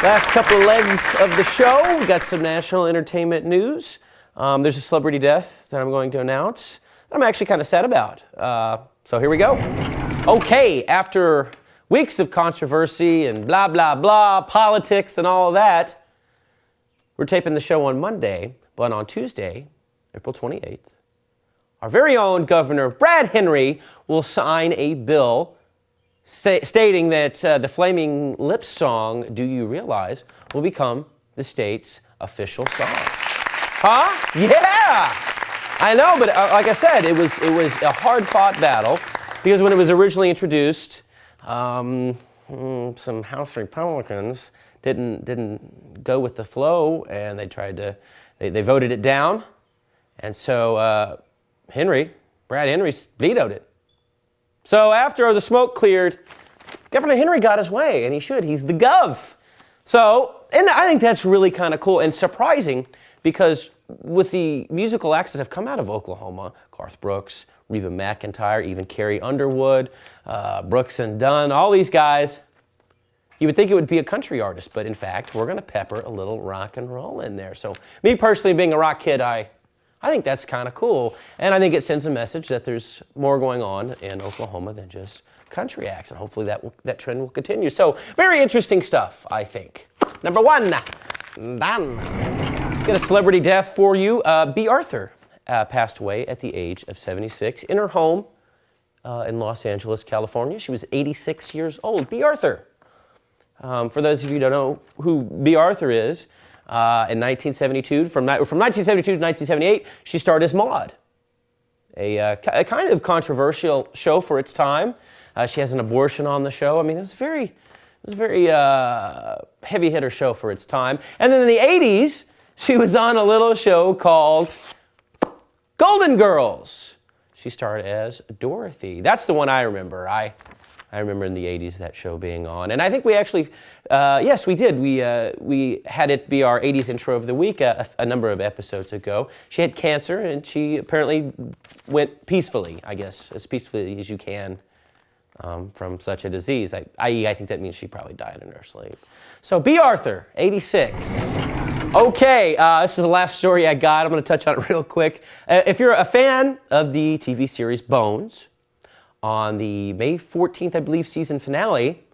Last couple of legs of the show, we got some national entertainment news. There's a celebrity death that I'm going to announce that I'm actually kind of sad about. So here we go. Okay, after weeks of controversy and blah, blah, blah, politics and all of that, we're taping the show on Monday, but on Tuesday, April 28th, our very own Governor Brad Henry will sign a bill stating that the Flaming Lips song, Do You Realize, will become the state's official song. Huh? Yeah! I know, but like I said, it was a hard-fought battle because when it was originally introduced, some House Republicans didn't go with the flow, and they tried to, they voted it down, and so Brad Henry vetoed it. So after the smoke cleared, Governor Henry got his way, and he should. He's the gov. So, and I think that's really kind of cool and surprising because with the musical acts that have come out of Oklahoma, Garth Brooks, Reba McEntire, even Carrie Underwood, Brooks and Dunn, all these guys, you would think it would be a country artist, but in fact, we're going to pepper a little rock and roll in there. So me personally, being a rock kid, I think that's kind of cool, and I think it sends a message that there's more going on in Oklahoma than just country acts, and hopefully that trend will continue. So, very interesting stuff, I think. Number one, done. Got a celebrity death for you. Bea Arthur passed away at the age of 76 in her home in Los Angeles, California. She was 86 years old. Bea Arthur. For those of you who don't know who Bea Arthur is, in 1972, from 1972 to 1978, she starred as Maude, a kind of controversial show for its time. She has an abortion on the show. I mean, it was a very heavy hitter show for its time. And then in the 80s, she was on a little show called Golden Girls. She starred as Dorothy. That's the one I remember. I remember in the 80s that show being on. And I think we actually, yes, we did. We had it be our 80s intro of the week a number of episodes ago. She had cancer, and she apparently went peacefully, I guess, as peacefully as you can from such a disease. I think that means she probably died in her sleep. So Bea Arthur, 86. Okay, this is the last story I got. I'm going to touch on it real quick. If you're a fan of the TV series Bones, on the May 14th, I believe, season finale,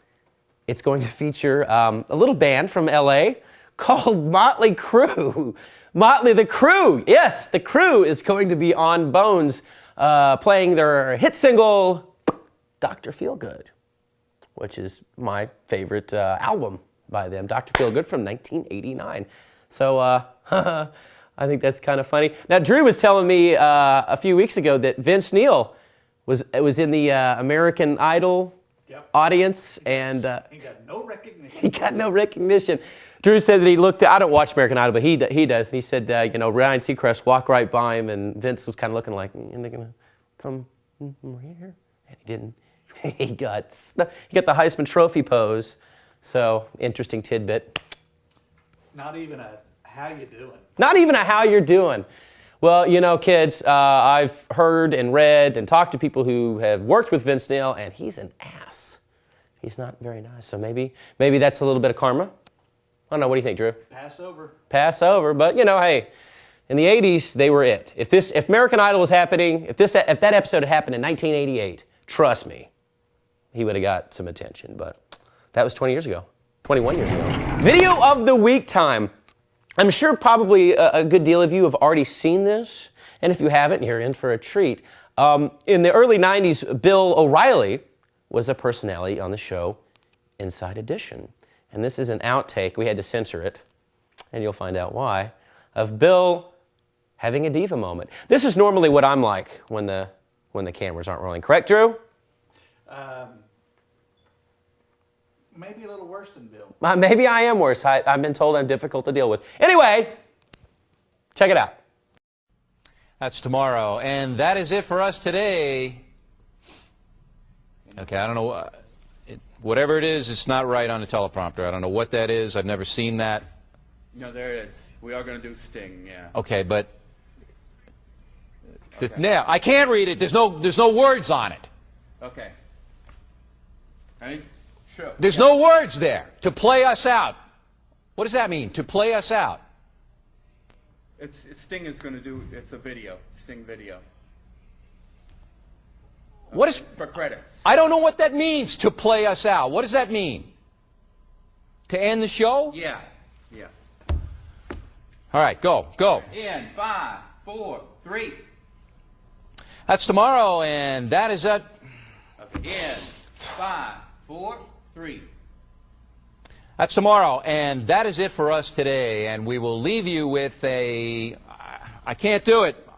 it's going to feature a little band from LA called Motley Crue. Motley the Crue, yes, the Crue is going to be on Bones, playing their hit single, Dr. Feelgood, which is my favorite album by them, Dr. Feelgood from 1989. So I think that's kind of funny. Now, Drew was telling me a few weeks ago that Vince Neil was in the American Idol audience, and he got no recognition. He got no recognition. Drew said that he looked at, I don't watch American Idol, but he does, and he said, you know, Ryan Seacrest walked right by him, and Vince was kind of looking like, are they going to come here? And he didn't. He got the Heisman Trophy pose, so interesting tidbit. Not even a how you doing. Not even a how you're doing. Well, you know, kids, I've heard and read and talked to people who have worked with Vince Neil, and he's an ass. He's not very nice, so maybe that's a little bit of karma. I don't know, what do you think, Drew? Pass over. Pass over, but you know, hey, in the 80s, they were it. If American Idol was happening, if that episode had happened in 1988, trust me, he would have got some attention, but that was 20 years ago, 21 years ago. Video of the week time. I'm sure probably a good deal of you have already seen this, and if you haven't, you're in for a treat. In the early 90s, Bill O'Reilly was a personality on the show Inside Edition. And this is an outtake, we had to censor it, and you'll find out why, of Bill having a diva moment. This is normally what I'm like when the cameras aren't rolling. Correct, Drew? Maybe a little worse than Bill. Maybe I am worse. I've been told I'm difficult to deal with. Anyway, check it out. That's tomorrow, and that is it for us today. Okay, I don't know. Whatever it is, it's not right on the teleprompter. I don't know what that is. I've never seen that. No, there it is. We are going to do Sting, yeah. Okay, but now I can't read it. There's no words on it. Okay. Ready? Sure. There's no words there to play us out. What does that mean? To play us out. Sting is going to do. It's a video. Sting video. What is? For credits. I don't know what that means. To play us out. What does that mean? To end the show? Yeah. Yeah. All right, go. In 5, 4, 3. That's tomorrow, and that is it. Okay. In 5, 4, 3. That's tomorrow, and that is it for us today. And we will leave you with a. I can't do it.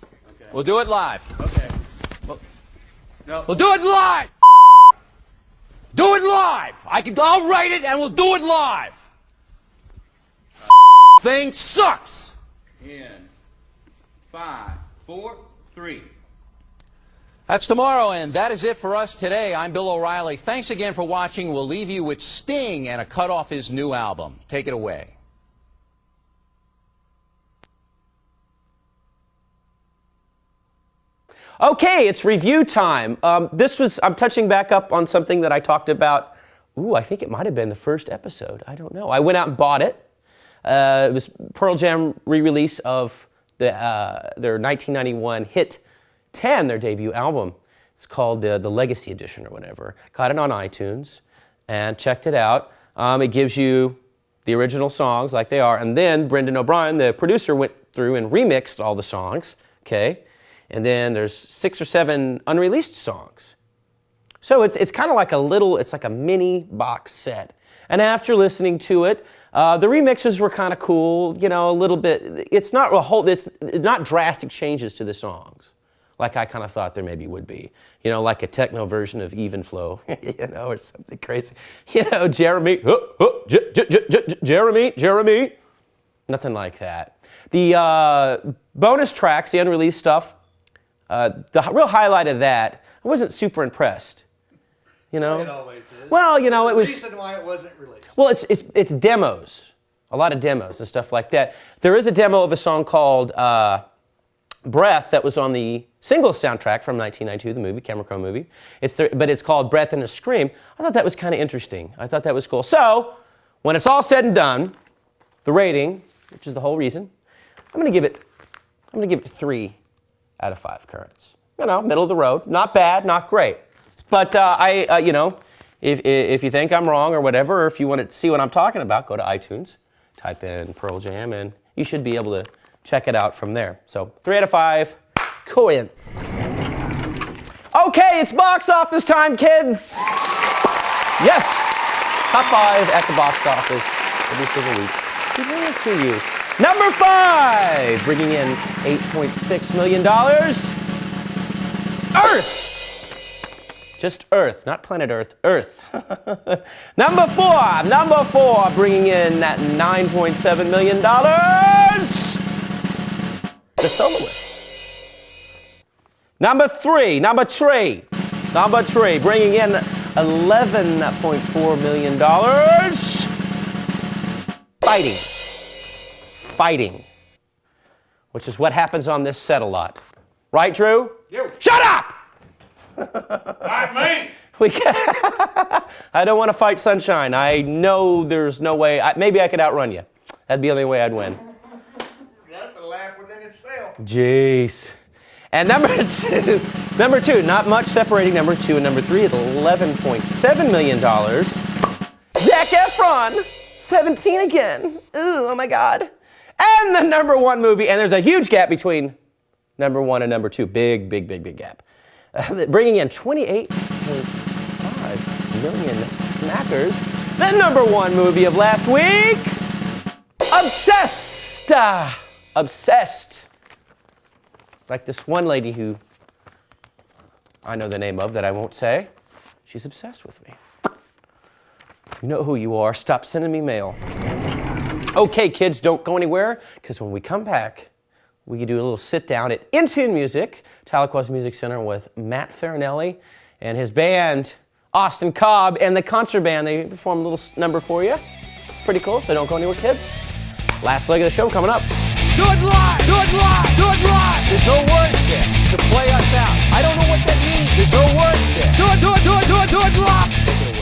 Okay. We'll do it live. Okay. No. We'll do it live. Do it live. I'll write it, and we'll do it live. Thing sucks. In 5, 4, 3. That's tomorrow, and that is it for us today. I'm Bill O'Reilly. Thanks again for watching. We'll leave you with Sting and a cut off his new album. Take it away. Okay, it's review time. I'm touching back up on something that I talked about. I think it might have been the first episode. I don't know. I went out and bought it. It was Pearl Jam re-release of their 1991 hit 10, their debut album. It's called the Legacy Edition or whatever. Got it on iTunes and checked it out. It gives you the original songs like they are, and then Brendan O'Brien, the producer, went through and remixed all the songs, okay? And then there's 6 or 7 unreleased songs. So it's kind of like it's like a mini box set. And after listening to it, the remixes were kind of cool, a little bit. It's not drastic changes to the songs, like I kind of thought there maybe would be. Like a techno version of Even Flow, or something crazy. Jeremy, Jeremy. Nothing like that. The bonus tracks, the unreleased stuff, the real highlight of that, I wasn't super impressed. It always is. Well, it was. The reason why it wasn't released. Well, it's demos, a lot of demos and stuff like that. There is a demo of a song called Breath that was on the single soundtrack from 1992, the movie, Camera Crow movie. But it's called Breath and a Scream. I thought that was kind of interesting. I thought that was cool. So, when it's all said and done, the rating, which is the whole reason, I'm going to give it 3 out of 5 currents. Middle of the road. Not bad, not great. But if you think I'm wrong or whatever, or if you want to see what I'm talking about, go to iTunes, type in Pearl Jam, and you should be able to check it out from there. So 3 out of 5, Corinth. Okay, it's box office time, kids. Yes, top 5 at the box office every single week. We bring this to you. Number 5, bringing in $8.6 million. Earth. Just Earth, not planet Earth, Earth. Number 4, bringing in that $9.7 million. The Soloist. Number 3, bringing in $11.4 million. Fighting. Which is what happens on this set a lot. Right, Drew? You. Shut up! Not me. I don't want to fight Sunshine. I know there's no way. Maybe I could outrun you. That'd be the only way I'd win. That's a laugh within itself. Jeez. And number two, not much separating number 2 and number 3 at $11.7 million. Zac Efron, 17 again. Ooh, oh my God. And the number 1 movie, and there's a huge gap between number 1 and number 2. Big gap. Bringing in 28.5 million snackers. The number 1 movie of last week, Obsessed. Obsessed. Like this one lady who I know the name of that I won't say. She's obsessed with me. You know who you are. Stop sending me mail. Okay, kids, don't go anywhere, because when we come back, we can do a little sit down at Intune Music, Tahlequah's Music Center, with Matt Farinelli and his band, Austin Cobb, and the Concert Band. They perform a little number for you. Pretty cool, so don't go anywhere, kids. Last leg of the show coming up. Do it live! Do it live! Do it live! There's no words there to play us out. I don't know what that means. There's no words there. Do it live! Take it away.